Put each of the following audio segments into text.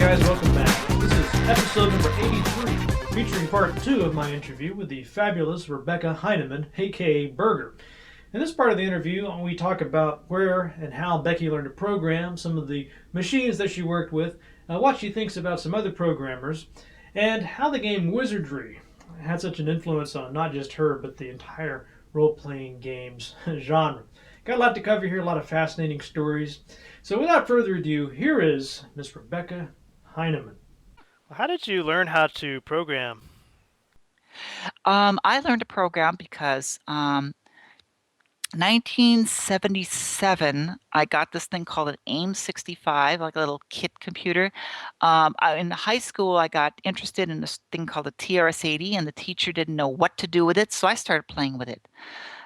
guys, welcome back. This is episode number 83, featuring part 2 of my interview with the fabulous Rebecca Heineman, aka Burger. In this part of the interview, we talk about where and how Becky learned to program, some of the machines that she worked with, what she thinks about some other programmers, and how the game Wizardry had such an influence on not just her, but the entire role-playing games genre. Got a lot to cover here, a lot of fascinating stories. So without further ado, here is Miss Rebecca Heineman. How did you learn how to program? I learned to program because 1977, I got this thing called an AIM-65, like a little kit computer. In high school, I got interested in this thing called a TRS-80, and the teacher didn't know what to do with it, so I started playing with it.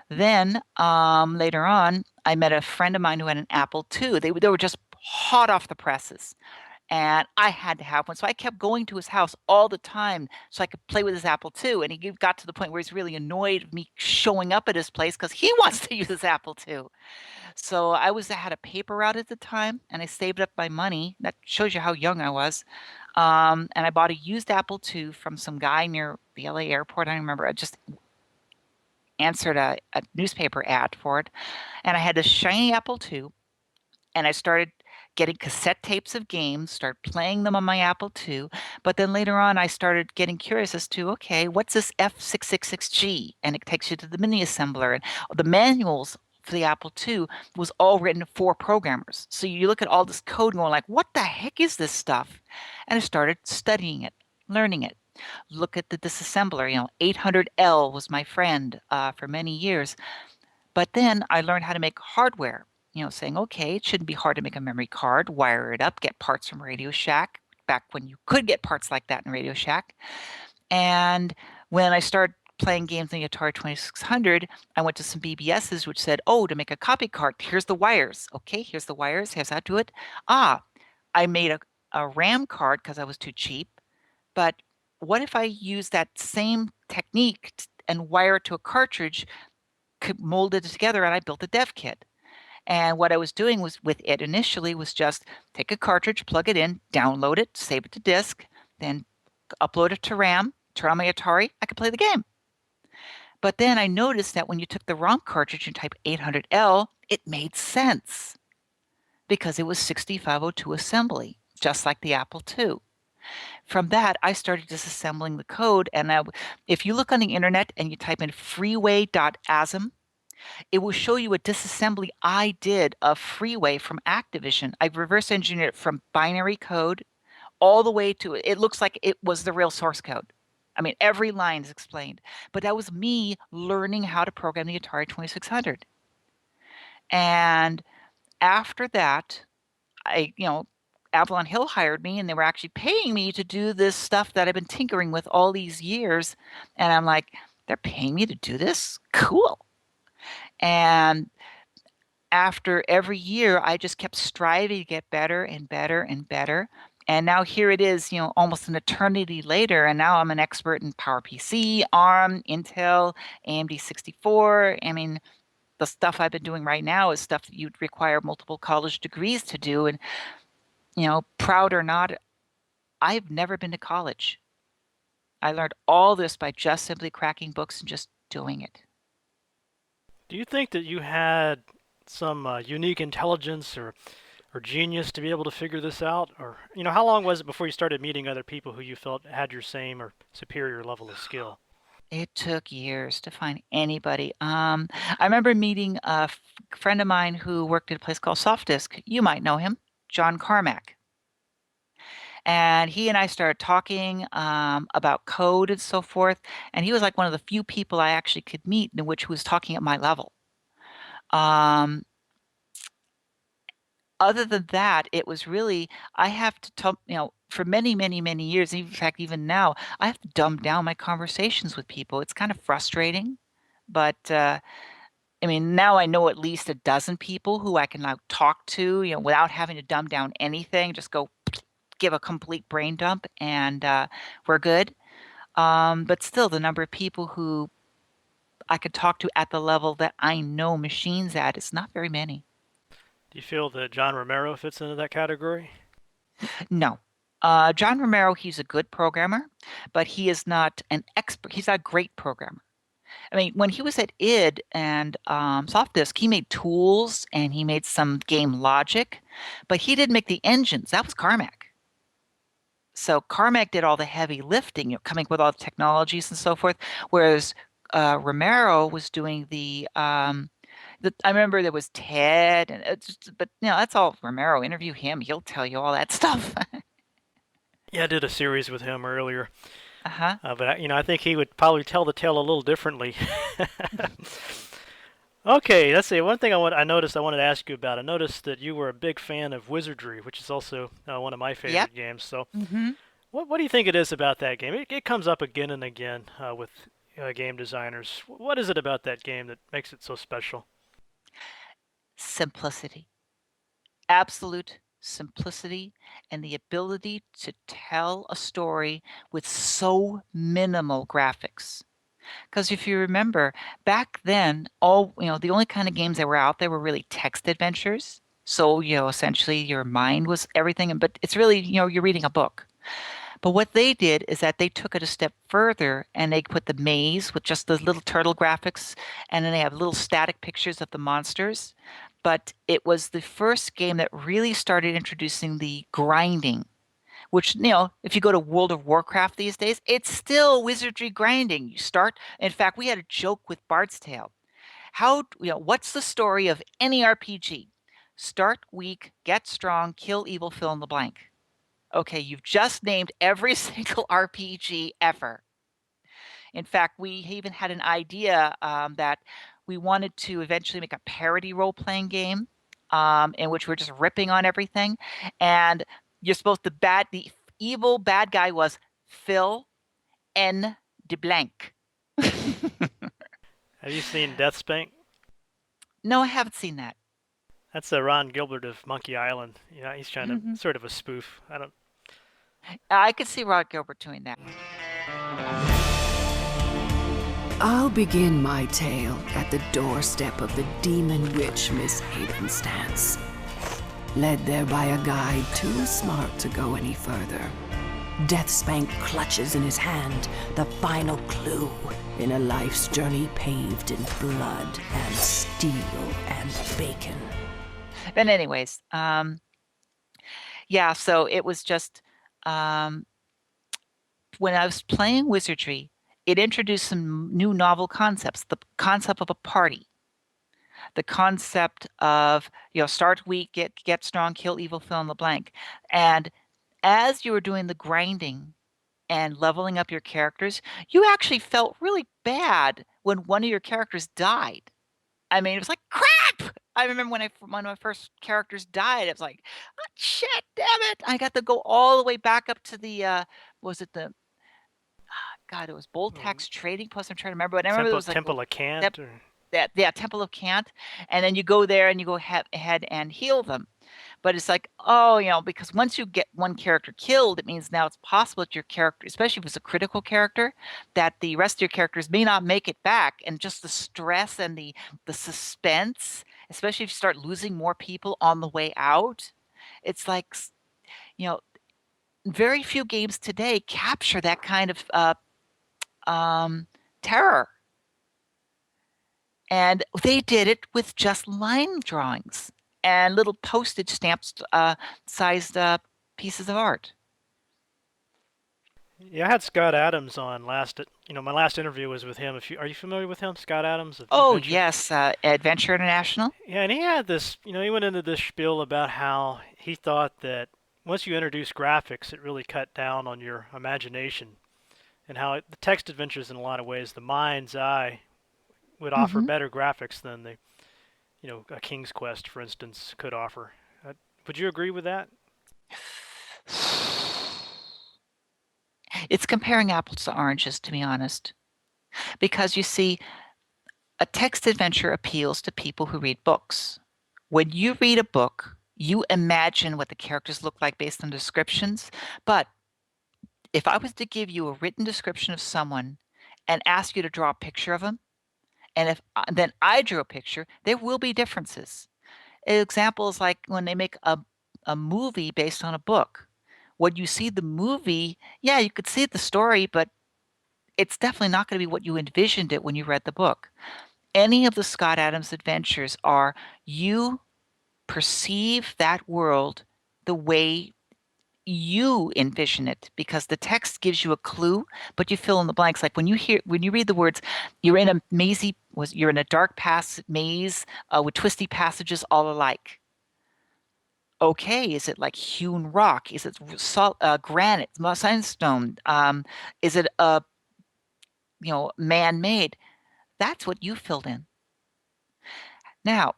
Then later on, I met a friend of mine who had an Apple II. They were just hot off the presses, and I had to have one. So I kept going to his house all the time so I could play with his Apple II. And he got to the point where he's really annoyed of me showing up at his place because he wants to use his Apple II. So I had a paper route at the time, and I saved up my money. That shows you how young I was. And I bought a used Apple II from some guy near the LA airport. I don't remember. I just answered a newspaper ad for it. And I had this shiny Apple II, and I started getting cassette tapes of games, start playing them on my Apple II. But then later on, I started getting curious as to, okay, what's this F666G? And it takes you to the mini assembler. And the manuals for the Apple II was all written for programmers. So you look at all this code going like, what the heck is this stuff? And I started studying it, learning it. Look at the disassembler, 800L was my friend for many years. But then I learned how to make hardware, saying, okay, it shouldn't be hard to make a memory card, wire it up, get parts from Radio Shack, back when you could get parts like that in Radio Shack. And when I started playing games on the Atari 2600, I went to some BBSs which said, oh, to make a copy card, here's the wires. Okay, here's the wires. Here's how to do it. I made a RAM card because I was too cheap. But what if I use that same technique and wire it to a cartridge, molded it together, and I built a dev kit? And what I was doing was with it initially was just take a cartridge, plug it in, download it, save it to disk, then upload it to RAM, turn on my Atari, I could play the game. But then I noticed that when you took the wrong cartridge and typed 800L, it made sense because it was 6502 assembly, just like the Apple II. From that, I started disassembling the code. And if you look on the internet and you type in freeway.asm, it will show you a disassembly I did of Freeway from Activision. I reverse engineered it from binary code all the way to it looks like it was the real source code. I mean, every line is explained. But that was me learning how to program the Atari 2600. And after that, Avalon Hill hired me, and they were actually paying me to do this stuff that I've been tinkering with all these years. And I'm like, they're paying me to do this? Cool. And after every year, I just kept striving to get better and better and better. And now here it is, almost an eternity later, and now I'm an expert in PowerPC, ARM, Intel, AMD 64. I mean, the stuff I've been doing right now is stuff that you'd require multiple college degrees to do. And, proud or not, I've never been to college. I learned all this by just simply cracking books and just doing it. Do you think that you had some unique intelligence or genius to be able to figure this out? Or, how long was it before you started meeting other people who you felt had your same or superior level of skill? It took years to find anybody. I remember meeting a friend of mine who worked at a place called Softdisk. You might know him, John Carmack. And he and I started talking about code and so forth. And he was like one of the few people I actually could meet in which was talking at my level. Other than that, it was really, I have to talk, for many, many, many years, in fact, even now, I have to dumb down my conversations with people. It's kind of frustrating, but I mean, now I know at least a dozen people who I can now talk to, without having to dumb down anything, just go give a complete brain dump, and we're good. But still, the number of people who I could talk to at the level that I know machines at is not very many. Do you feel that John Romero fits into that category? No. John Romero, he's a good programmer, but he is not an expert. He's not a great programmer. I mean, when he was at id and Softdisk, he made tools and he made some game logic, but he didn't make the engines. That was Carmack. So Carmack did all the heavy lifting, coming up with all the technologies and so forth, whereas Romero was doing I remember there was Ted, and but that's all Romero. Interview him; he'll tell you all that stuff. Yeah, I did a series with him earlier, Uh-huh. but I think he would probably tell the tale a little differently. Okay, let's see. One thing I noticed I wanted to ask you about. I noticed that you were a big fan of Wizardry, which is also one of my Yep. favorite games. So, hmm what do you think it is about that game? It comes up again and again with game designers. What is it about that game that makes it so special? Simplicity, absolute simplicity, and the ability to tell a story with so minimal graphics. Because if you remember, back then, the only kind of games that were out there were really text adventures. So, essentially your mind was everything, but it's really, you're reading a book. But what they did is that they took it a step further and they put the maze with just the little turtle graphics, and then they have little static pictures of the monsters. But it was the first game that really started introducing the grinding, which, if you go to World of Warcraft these days, it's still wizardry grinding. You start, in fact, we had a joke with Bard's Tale. What's the story of any RPG? Start weak, get strong, kill evil, fill in the blank. Okay, you've just named every single RPG ever. In fact, we even had an idea that we wanted to eventually make a parody role-playing game in which we're just ripping on everything. And you're supposed the evil bad guy was Phil N. de Blanc. Have you seen Deathspank? No, I haven't seen that. That's Ron Gilbert of Monkey Island. He's trying to hmm sort of a spoof. I don't. I could see Rod Gilbert doing that. I'll begin my tale at the doorstep of the demon witch Miss Havenstance. Led there by a guide too smart to go any further, Deathspank clutches in his hand the final clue in a life's journey paved in blood and steel and bacon. But anyways, yeah, so it was just when I was playing Wizardry, it introduced some new novel concepts. The concept of a party, the concept of start weak, get strong, kill evil, fill in the blank. And as you were doing the grinding and leveling up your characters, you actually felt really bad when one of your characters died. I mean, it was like crap. I remember when one of my first characters died, it was like, oh, shit, damn it! I got to go all the way back up to the was it the God? It was Bold Tax Trading Post. I'm trying to remember, but I remember it was like Temple of that, Cant, or Temple of Cant, and then you go there and you go ahead and heal them. But it's like, oh, because once you get one character killed, it means now it's possible that your character, especially if it's a critical character, that the rest of your characters may not make it back. And just the stress and the suspense, especially if you start losing more people on the way out, it's like, very few games today capture that kind of terror. And they did it with just line drawings and little postage stamps sized pieces of art. yeah, I had Scott Adams on last. My last interview was with him. Are you familiar with him, Scott Adams of Oh, Adventure? yes, Adventure International. Yeah, and he had this. He went into this spiel about how he thought that once you introduce graphics, it really cut down on your imagination, and how the text adventures, in a lot of ways, the mind's eye would offer hmm better graphics than a King's Quest, for instance, could offer. Would you agree with that? It's comparing apples to oranges, to be honest. Because you see, a text adventure appeals to people who read books. When you read a book, you imagine what the characters look like based on descriptions. But if I was to give you a written description of someone and ask you to draw a picture of them, and if then I drew a picture, there will be differences. Examples like when they make a movie based on a book. When you see the movie, yeah, you could see the story, but it's definitely not going to be what you envisioned it when you read the book. Any of the Scott Adams adventures are you perceive that world the way you envision it, because the text gives you a clue, but you fill in the blanks. Like when you read the words, you're in a you're in a dark maze with twisty passages all alike. Okay, is it like hewn rock? Is it salt, granite, sandstone? Is it man-made? That's what you filled in. Now,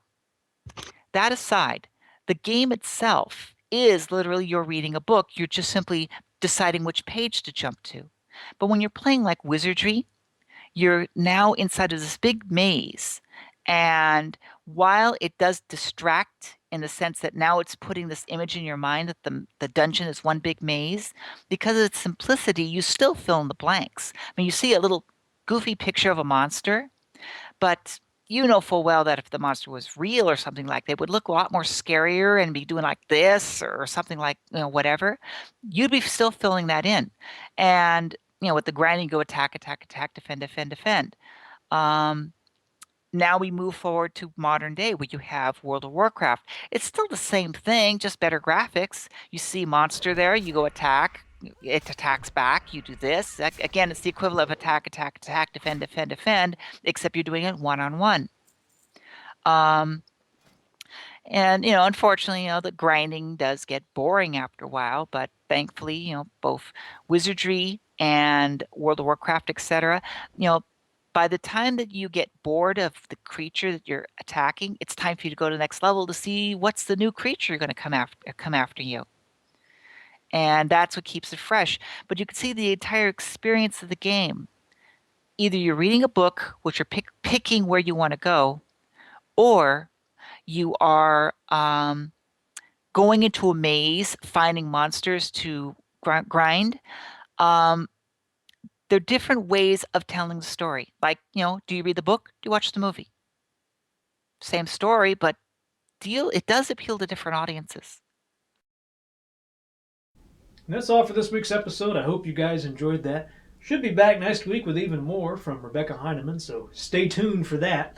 that aside, the game itself is literally you're reading a book. You're just simply deciding which page to jump to. But when you're playing like Wizardry, you're now inside of this big maze. And while it does distract in the sense that now it's putting this image in your mind that the dungeon is one big maze, because of its simplicity, you still fill in the blanks. I mean, you see a little goofy picture of a monster, but you know full well that if the monster was real or something like that, it would look a lot more scarier and be doing like this or something like, whatever. You'd be still filling that in. And, with the grinding, go attack, attack, attack, defend, defend, defend. Now we move forward to modern day where you have World of Warcraft. It's still the same thing, just better graphics. You see monster there, you go attack, it attacks back, you do this. Again, it's the equivalent of attack, attack, attack, defend, defend, defend, except you're doing it one-on-one. And, unfortunately, the grinding does get boring after a while, but thankfully, both Wizardry and World of Warcraft, etc., by the time that you get bored of the creature that you're attacking, it's time for you to go to the next level to see what's the new creature going to come after you. And that's what keeps it fresh. But you can see the entire experience of the game. Either you're reading a book, which you're picking where you want to go, or you are going into a maze, finding monsters to grind. There are different ways of telling the story. Like, do you read the book? Do you watch the movie? Same story, but it does appeal to different audiences. And that's all for this week's episode. I hope you guys enjoyed that. Should be back next week with even more from Rebecca Heineman, so stay tuned for that.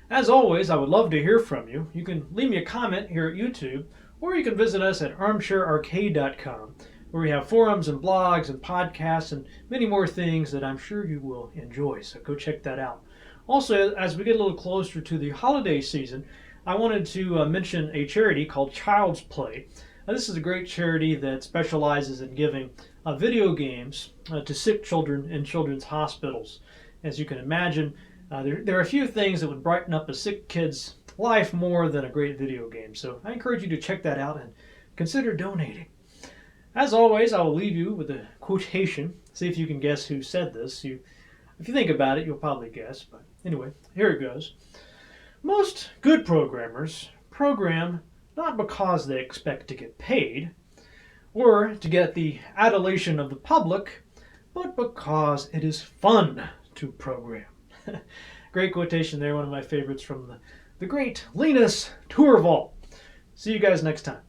As always, I would love to hear from you. You can leave me a comment here at YouTube, or you can visit us at armchairarcade.com, where we have forums and blogs and podcasts and many more things that I'm sure you will enjoy, so go check that out. Also, as we get a little closer to the holiday season, I wanted to mention a charity called Child's Play. Now, this is a great charity that specializes in giving video games to sick children in children's hospitals. As you can imagine, there are a few things that would brighten up a sick kid's life more than a great video game. So I encourage you to check that out and consider donating. As always, I will leave you with a quotation. See if you can guess who said this. If you think about it, you'll probably guess. But anyway, here it goes. Most good programmers program not because they expect to get paid or to get the adulation of the public, but because it is fun to program. Great quotation there, one of my favorites from the great Linus Torvald. See you guys next time.